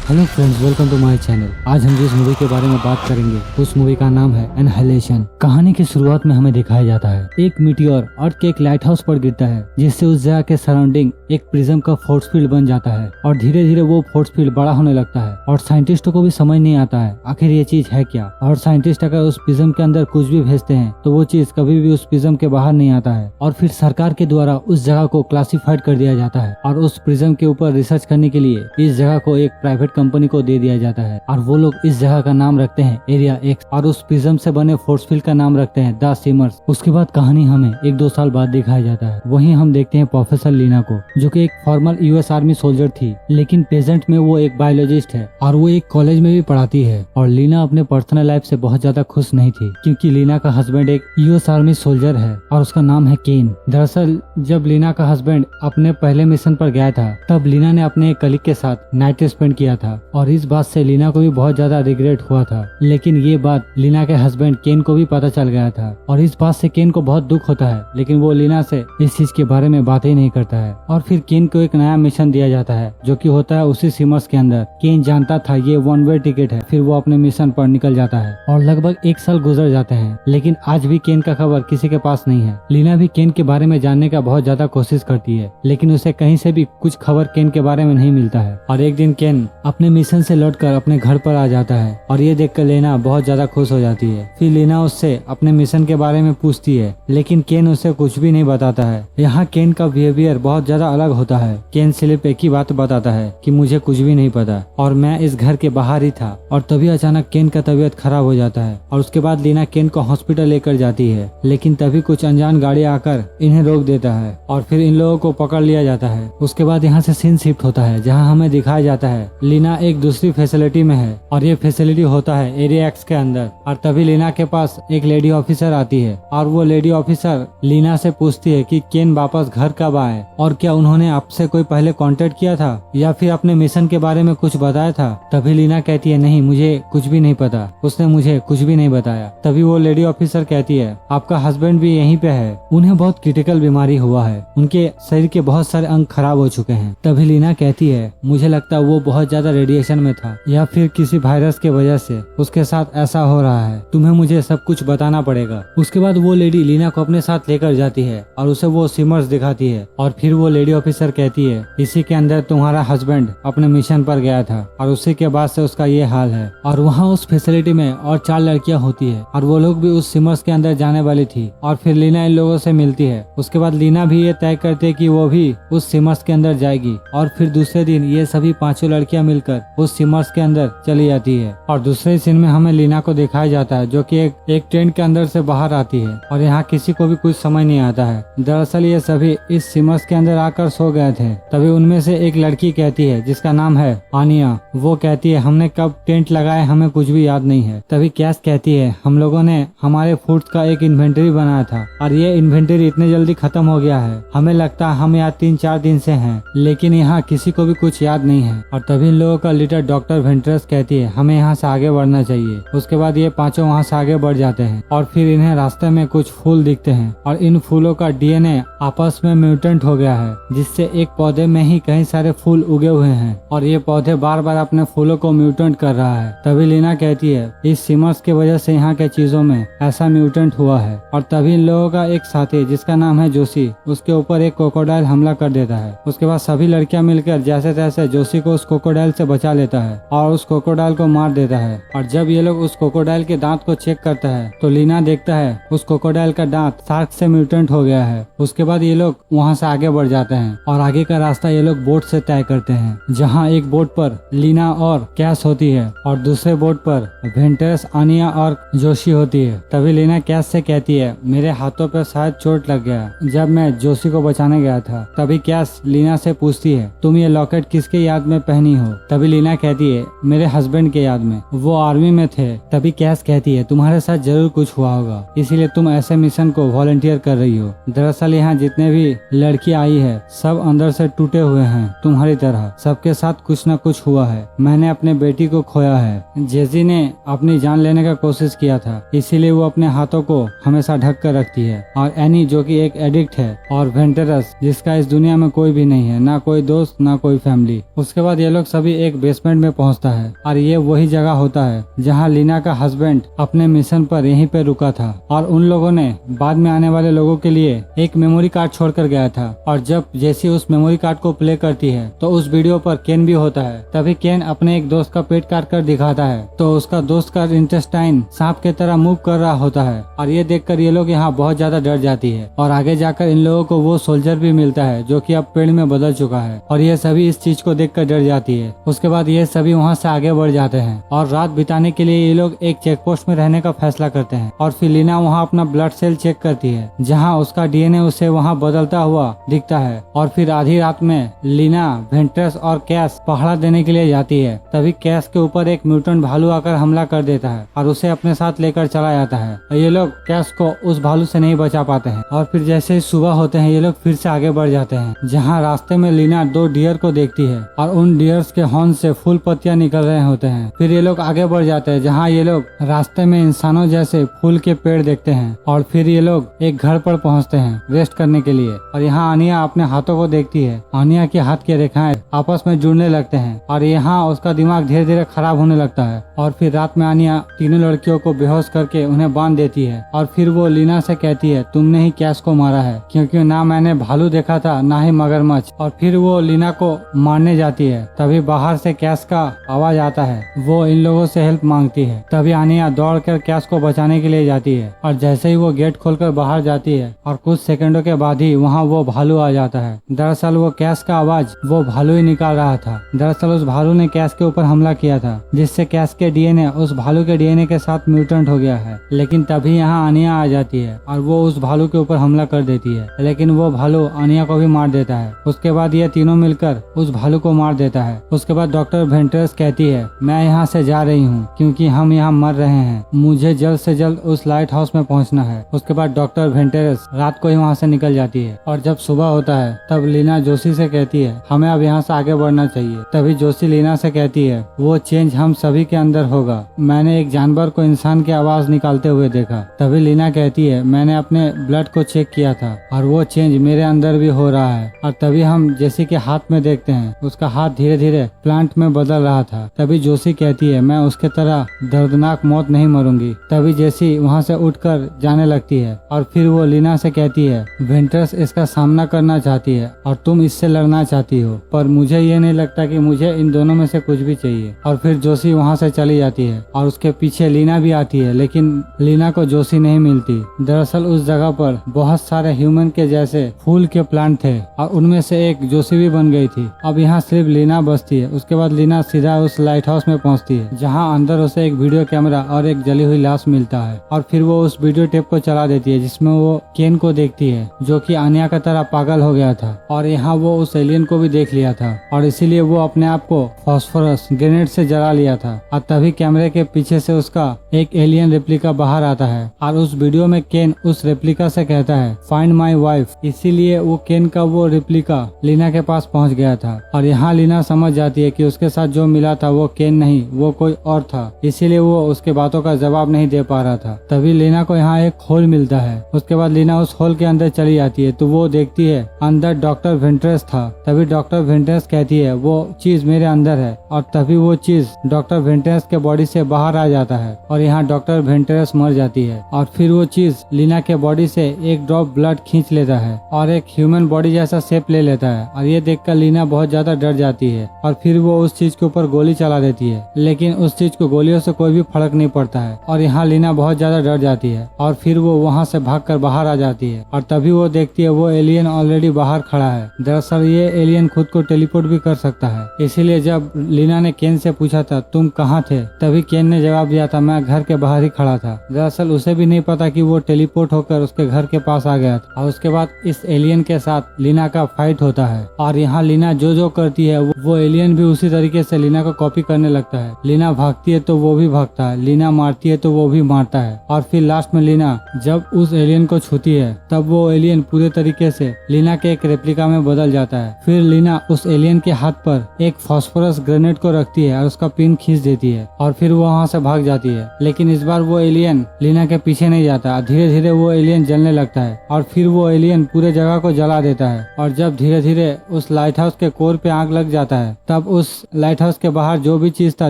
Hello friends, welcome to my channel. आज हम जिस मूवी के बारे में बात करेंगे उस मूवी का नाम है एनहाइलेशन। कहानी की शुरुआत में हमें दिखाया जाता है एक मीटियोर अर्थ के एक लाइट हाउस पर गिरता है, जिससे उस जगह के सराउंडिंग एक प्रिज्म का फोर्स फील्ड बन जाता है और धीरे धीरे वो फोर्स फील्ड बड़ा होने लगता है और साइंटिस्टों को भी समझ नहीं आता है आखिर ये चीज है क्या। और साइंटिस्ट अगर उस प्रिज्म के अंदर कुछ भी भेजते हैं तो वो चीज कभी भी उस प्रिज्म के बाहर नहीं आता है और फिर सरकार के द्वारा उस जगह को क्लासिफाइड कर दिया जाता है और उस प्रिज्म के ऊपर रिसर्च करने के लिए इस जगह को एक प्राइवेट कंपनी को दे दिया जाता है और वो लोग इस जगह का नाम रखते हैं एरिया एक्स और उस प्रिज्म से बने फोर्स फील्ड का नाम रखते हैं द सिमर्स। उसके बाद कहानी हमें 1-2 साल बाद दिखाया जाता है। वहीं हम देखते हैं प्रोफेसर लीना को, जो कि एक फॉर्मल यूएस आर्मी सोल्जर थी, लेकिन प्रेजेंट में वो एक बायोलॉजिस्ट है और वो एक कॉलेज में भी पढ़ाती है। और लीना अपने पर्सनल लाइफ से बहुत ज्यादा खुश नहीं थी, क्योंकि लीना का हस्बैंड एक यूएस आर्मी सोल्जर है और उसका नाम है केन। दरअसल जब लीना का हस्बैंड अपने पहले मिशन पर गया था तब लीना ने अपने एक कलीग के साथ नाइट स्पेंड किया था और इस बात से लीना को भी बहुत ज्यादा रिग्रेट हुआ था। लेकिन ये बात लीना के हस्बैंड केन को भी पता चल गया था और इस बात से केन को बहुत दुख होता है, लेकिन वो लीना से इस चीज के बारे में बात ही नहीं करता है। और फिर केन को एक नया मिशन दिया जाता है जो कि होता है उसी सिमर्स के अंदर। केन जानता था ये 1 वे टिकट है, फिर वो अपने मिशन पर निकल जाता है और लगभग 1 साल गुजर जाते हैं, लेकिन आज भी केन का खबर किसी के पास नहीं है। लीना भी केन के बारे में जानने का बहुत ज्यादा कोशिश करती है, लेकिन उसे कहीं से भी कुछ खबर केन के बारे में नहीं मिलता है। और एक दिन केन अपने मिशन से लौटकर अपने घर पर आ जाता है और ये देखकर लीना बहुत ज्यादा खुश हो जाती है। फिर लीना उससे अपने मिशन के बारे में पूछती है, लेकिन केन उसे कुछ भी नहीं बताता है। यहाँ केन का बिहेवियर बहुत ज्यादा अलग होता है। केन सिर्फ एक ही बात बताता है कि मुझे कुछ भी नहीं पता और मैं इस घर के बाहर ही था। और तभी अचानक केन का तबीयत खराब हो जाता है और उसके बाद लीना केन को हॉस्पिटल लेकर जाती है, लेकिन तभी कुछ अनजान गाड़ी आकर इन्हें रोक देता है और फिर इन लोगों को पकड़ लिया जाता है। उसके बाद यहाँ से सीन शिफ्ट होता है, जहाँ हमें दिखाया जाता है लीना एक दूसरी फैसिलिटी में है और ये फैसिलिटी होता है एरिया एक्स के अंदर। और तभी लीना के पास एक लेडी ऑफिसर आती है और वो लेडी ऑफिसर लीना से पूछती है कि केन वापस घर कब आए और क्या उन्होंने आपसे कोई पहले कांटेक्ट किया था या फिर अपने मिशन के बारे में कुछ बताया था। तभी लीना कहती है नहीं, मुझे कुछ भी नहीं पता, उसने मुझे कुछ भी नहीं बताया। तभी वो लेडी ऑफिसर कहती है आपका हस्बैंड भी यहीं पे है, उन्हें बहुत क्रिटिकल बीमारी हुआ है, उनके शरीर के बहुत सारे अंग खराब हो चुके हैं। तभी लीना कहती है मुझे लगता है वो बहुत ज्यादा रेडिएशन में था या फिर किसी वायरस के वजह से उसके साथ ऐसा हो रहा है, तुम्हें मुझे सब कुछ बताना पड़ेगा। उसके बाद वो लेडी लीना को अपने साथ लेकर जाती है और उसे वो सिमर्स दिखाती है और फिर वो लेडी ऑफिसर कहती है इसी के अंदर तुम्हारा हस्बैंड अपने मिशन पर गया था और उसी के बाद से उसका ये हाल है। और वहाँ उस फैसिलिटी में और 4 लड़कियां होती है और वो लोग भी उस सिमर्स के अंदर जाने वाली थी और फिर लीना इन लोगों से मिलती है। उसके बाद लीना भी ये तय करती है कि वो भी उस सिमर्स के अंदर जाएगी और फिर दूसरे दिन ये सभी 5 लड़कियां मिलकर उस सिमर्स के अंदर चली जाती है। और दूसरे सीन में हमें लीना को दिखाया जाता है जो कि एक ट्रेन के अंदर से बाहर आती है और यहाँ किसी को भी कुछ समझ नहीं आता है। दरअसल ये सभी इस सिमर्स के अंदर आकर सो गए थे। तभी उनमें से एक लड़की कहती है जिसका नाम है आनिया, वो कहती है हमने कब टेंट लगाए हमें कुछ भी याद नहीं है। तभी कैस कहती है हम लोगों ने हमारे फूड्स का एक इन्वेंटरी बनाया था और ये इन्वेंटरी इतने जल्दी खत्म हो गया है, हमें लगता है हम यहाँ 3-4 दिन से हैं, लेकिन यहाँ किसी को भी कुछ याद नहीं है। और तभी इन लोगों का लीडर डॉक्टर वेंट्रस कहती है हमें यहाँ से आगे बढ़ना चाहिए। उसके बाद ये 5 वहाँ से आगे बढ़ जाते हैं और फिर इन्हें रास्ते में कुछ फूल दिखते हैं और इन फूलों का डीएनए आपस में म्यूटेंट हो गया है, जिससे एक पौधे में ही कई सारे फूल उगे हुए हैं और ये पौधे बार बार अपने फूलों को म्यूटेंट कर रहा है। तभी लीना कहती है इस सिमर्स की वजह से यहाँ के चीजों में ऐसा म्यूटेंट हुआ है। और तभी इन लोगों का एक साथी जिसका नाम है जोशी, उसके ऊपर एक क्रोकोडाइल हमला कर देता है। उसके बाद सभी लड़कियां मिलकर जैसे तैसे जोशी को उस क्रोकोडाइल से बचा लेता है और उस क्रोकोडाइल को मार देता है। और जब ये लोग उस क्रोकोडाइल के दांत को चेक करता है तो लीना देखता है उस क्रोकोडाइल का दांत शार्क से म्यूटेंट हो गया है। उसके बाद ये लोग वहाँ से आगे बढ़ जाते हैं और आगे का रास्ता ये लोग बोट से तय करते हैं, जहाँ एक बोट पर लीना और कैस होती है और दूसरे बोट पर वेंटरस, आनिया और जोशी होती है। तभी लीना कैस से कहती है मेरे हाथों पर शायद चोट लग गया जब मैं जोशी को बचाने गया था। तभी कैस लीना से पूछती है तुम ये लॉकेट किसके याद में पहनी हो। तभी लीना कहती है मेरे हस्बैंड के याद में, वो आर्मी में थे। तभी कैस कहती है तुम्हारे साथ जरूर कुछ हुआ होगा, इसीलिए तुम ऐसे मिशन को वॉलंटियर कर रही हो। दरअसल यहाँ जितने भी लड़की आई है सब अंदर से टूटे हुए हैं तुम्हारी तरह, सबके साथ कुछ न कुछ हुआ है। मैंने अपने बेटी को खोया है, जेजी ने अपनी जान लेने का कोशिश किया था, इसीलिए वो अपने हाथों को हमेशा ढक कर रखती है। और एनी जो कि एक एडिक्ट है और वेंटरस जिसका इस दुनिया में कोई भी नहीं है, ना कोई दोस्त ना कोई फैमिली। उसके बाद ये लोग सभी एक बेसमेंट में पहुंचता है और ये वही जगह होता है जहां लीना का हस्बैंड अपने मिशन पर यहीं पे रुका था और उन लोगों ने बाद में आने वाले लोगों के लिए एक मेमोरी कार्ड छोड़कर गया था। और जब जेसी उस मेमोरी कार्ड को प्ले करती है तो उस वीडियो पर केन भी होता है। तभी केन अपने एक दोस्त का पेट काट कर दिखाता है तो उसका दोस्त का इंटेस्टाइन सांप के तरह मूव कर रहा होता है और ये देखकर ये लोग यहाँ बहुत ज्यादा डर जाती है और आगे जाकर इन लोगों को वो सोल्जर भी मिलता है जो कि अब पेड़ में बदल चुका है और ये सभी इस चीज को देखकर डर जाती है। उसके बाद ये सभी वहाँ से आगे बढ़ जाते हैं और रात बिताने के लिए ये लोग एक चेक पोस्ट में रहने का फैसला करते हैं और फिर लीना वहाँ अपना ब्लड सेल चेक करती है जहाँ उसका डीएनए उसे वहाँ बदलता हुआ दिखता है। और फिर आधी रात में लीना वेंट्रेस और कैश पहरा देने के लिए जाती है। तभी कैश के ऊपर एक म्यूटेंट भालू आकर हमला कर देता है और उसे अपने साथ लेकर चला जाता है। ये लोग कैश को उस भालू से नहीं बचा पाते हैं और फिर जैसे ही सुबह होते हैं ये लोग फिर से आगे बढ़ जाते हैं जहाँ रास्ते में लीना 2 डियर को देखती है और उन डियर्स के हॉर्न से फूल पत्तियां निकल रहे होते हैं। फिर ये लोग आगे बढ़ जाते हैं जहाँ ये लोग रास्ते में इंसानों जैसे फूल के पेड़ देखते हैं और फिर ये लोग एक घर पर पहुँचते हैं रेस्ट करने के लिए और यहाँ आनिया अपने हाथों को देखती है। आनिया के हाथ की रेखाएं आपस में जुड़ने लगते हैं और यहाँ उसका दिमाग धीरे धीरे खराब होने लगता है और फिर रात में आनिया तीनों लड़कियों को बेहोश करके उन्हें बांध देती है और फिर वो लीना से कहती है तुमने ही कैश को मारा है क्योंकि ना मैंने भालू देखा था ना ही मगरमच्छ। और फिर वो लीना को मारने जाती है। तभी बाहर से कैश का आवाज आता है। वो इन लोगों से हेल्प मांगती है। तभी आनिया दौड़कर कैश को बचाने के लिए जाती है और जैसे ही वो गेट खोलकर बाहर जाती है और कुछ सेकंडों के बाद ही वहाँ वो भालू आ जाता है। दरअसल वो कैश का आवाज वो भालू ही निकाल रहा था। दरअसल उस भालू ने कैश के ऊपर हमला किया था जिससे कैश के डीएनए उस भालू के डीएनए के साथ म्यूटेंट हो गया है। लेकिन तभी यहाँ आनिया आ जाती है और वो उस भालू के ऊपर हमला कर देती है लेकिन वो भालू आनिया को भी मार देता है। उसके बाद ये तीनों मिलकर उस भालू को मार देता है। उसके बाद डॉक्टर वेंट्रेस कहती है मैं यहाँ से जा रही हूँ क्योंकि हम यहाँ मर रहे हैं, मुझे जल्द से जल्द उस लाइट हाउस में पहुँचना है। उसके बाद डॉक्टर वेंट्रेस रात को ही वहाँ से निकल जाती है और जब सुबह होता है तब लीना जोशी से कहती है हमें अब यहाँ से आगे बढ़ना चाहिए। तभी जोशी लीना से कहती है वो चेंज हम सभी के अंदर होगा, मैंने एक जानवर को इंसान की आवाज निकालते हुए देखा। तभी लीना कहती है मैंने अपने ब्लड को चेक किया था और वो चेंज मेरे अंदर भी हो रहा है। और तभी हम जेसी के हाथ में देखते हैं उसका हाथ धीरे धीरे प्लांट में बदल रहा था। तभी जोशी कहती है मैं उसके तरह दर्दनाक मौत नहीं मरूंगी। तभी जेसी वहाँ से उठकर जाने लगती है और फिर वो लीना से कहती है वेंट्रेस इसका सामना करना चाहती है और तुम इससे लड़ना चाहती हो, पर मुझे ये नहीं लगता कि मुझे इन दोनों में से कुछ भी चाहिए। और फिर जोशी वहाँ से चली जाती है और उसके पीछे लीना भी आती है लेकिन लीना को जोशी नहीं मिलती। दरअसल उस जगह पर बहुत सारे ह्यूमन के जैसे फूल के प्लांट थे और उनमें से एक जोशी भी बन गई थी। अब यहाँ सिर्फ लीना बचती है। उसके बाद लीना सीधा उस लाइट हाउस में पहुँचती है जहाँ अंदर उसे एक वीडियो कैमरा और एक जली हुई लाश मिलता है और फिर वो उस वीडियो टेप को चला देती है जिसमें वो केन को देखती है जो कि आनिया का तरह पागल हो गया था और यहाँ वो उस एलियन को भी देख लिया था और इसीलिए वो अपने आप को फास्फोरस ग्रेनेड से जला लिया था। और तभी कैमरे के पीछे से उसका एक एलियन रेप्लिका बाहर आता है और उस वीडियो में केन उस रेप्लिका से कहता है फाइंड माई वाइफ। इसीलिए वो केन का वो रेप्लिका लीना के पास पहुंच गया था और यहाँ लीना समझ जाती है कि उसके साथ जो मिला था वो केन नहीं वो कोई और था, इसीलिए वो उसके बातों का जवाब नहीं दे पा रहा था। तभी लीना को यहाँ एक होल मिलता है। उसके बाद लीना उस होल के अंदर चली जाती है तो वो देखती है अंदर डॉक्टर वेंट्रेस था। तभी डॉक्टर वेंट्रेस कहती है वो चीज मेरे अंदर है और तभी वो चीज डॉक्टर वेंट्रेस के बॉडी से बाहर आ जाता है और यहाँ डॉक्टर वेंट्रेस मर जाती है और फिर वो चीज लीना के बॉडी से एक ड्रॉप ब्लड खींच लेता है और एक ह्यूमन बॉडी जैसा शेप ले लेता है और ये देखकर लीना बहुत ज्यादा डर जाती है और फिर वो उस चीज के ऊपर गोली चला देती है लेकिन उस चीज को गोलियों से कोई भी फर्क नहीं पड़ता है और यहाँ लीना बहुत ज्यादा डर जाती है और फिर वो वहाँ से भागकर बाहर आ जाती है और तभी वो देखती है वो एलियन ऑलरेडी बाहर खड़ा है। दरअसल ये एलियन खुद को टेलीपोर्ट भी कर सकता है। इसीलिए जब लीना ने केन से पूछा था तुम कहाँ थे, तभी केन ने जवाब दिया था मैं घर के बाहर ही खड़ा था। दरअसल उसे भी नहीं पता कि वो टेलीपोर्ट होकर उसके घर के पास आ गया था और उसके बाद इस एलियन के साथ लीना का फाइट होता है और यहाँ लीना जो करती है वो एलियन भी उसी तरीके से लीना को कॉपी करने लगता है। लीना भागती है तो वो भी भागता है, लीना मारती है तो वो भी मारता है और फिर लास्ट में लीना जब उस एलियन को छूती है तब वो एलियन पूरे तरीके से लीना के एक रेप्लिका में बदल जाता है। फिर लीना उस एलियन के हाथ पर एक फास्फोरस ग्रेनेड को रखती है और उसका पिन खींच देती है और फिर वो वहाँ से भाग जाती है। लेकिन इस बार वो एलियन लीना के पीछे नहीं जाता, धीरे धीरे वो एलियन जलने लगता है और फिर वो एलियन पूरे जगह को जला देता है और जब धीरे धीरे उस लाइट हाउस के कोर पे आग लग जाता है तब अब उस लाइट हाउस के बाहर जो भी चीज था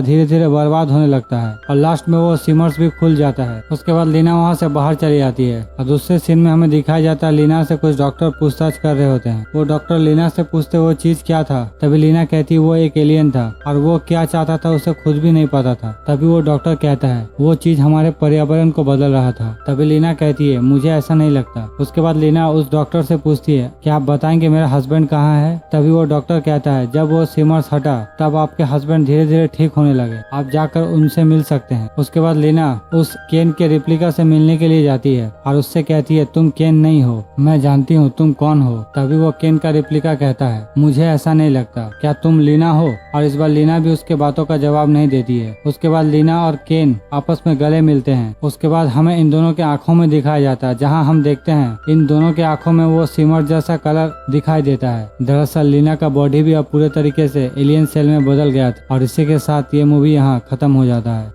धीरे धीरे बर्बाद होने लगता है और लास्ट में वो सिमर्स भी खुल जाता है। उसके बाद लीना वहाँ से बाहर चली जाती है और दूसरे सीन में हमें दिखाया जाता है लीना से कुछ डॉक्टर पूछताछ कर रहे होते हैं। वो डॉक्टर लीना से पूछते वो चीज क्या था, तभी लीना कहती वो एक एलियन था और वो क्या चाहता था उसे खुद भी नहीं पता था। तभी वो डॉक्टर कहता है वो चीज हमारे पर्यावरण को बदल रहा था। तभी लीना कहती है मुझे ऐसा नहीं लगता। उसके बाद लीना उस डॉक्टर से पूछती है क्या आप बताएंगे मेरा हस्बैंड कहाँ है। तभी वो डॉक्टर कहता है जब वो सिमर्स हटा तब आपके हस्बैंड धीरे धीरे ठीक होने लगे, आप जाकर उनसे मिल सकते हैं। उसके बाद लीना उस केन के रिप्लिका से मिलने के लिए जाती है और उससे कहती है तुम केन नहीं हो, मैं जानती हूँ तुम कौन हो। तभी वो केन का रिप्लिका कहता है मुझे ऐसा नहीं लगता, क्या तुम लीना हो। और इस बार लीना भी उसके बातों का जवाब नहीं देती है। उसके बाद लीना और केन आपस में गले मिलते हैं। उसके बाद हमें इन दोनों के आंखों में दिखाया जाता है जहाँ हम देखते हैं इन दोनों के आंखों में वो सिमर जैसा कलर दिखाई देता है। दरअसल लीना का बॉडी भी अब पूरे तरीके से एलियन सेल में बदल गया था। और इसी के साथ ये मूवी यहाँ खत्म हो जाता है।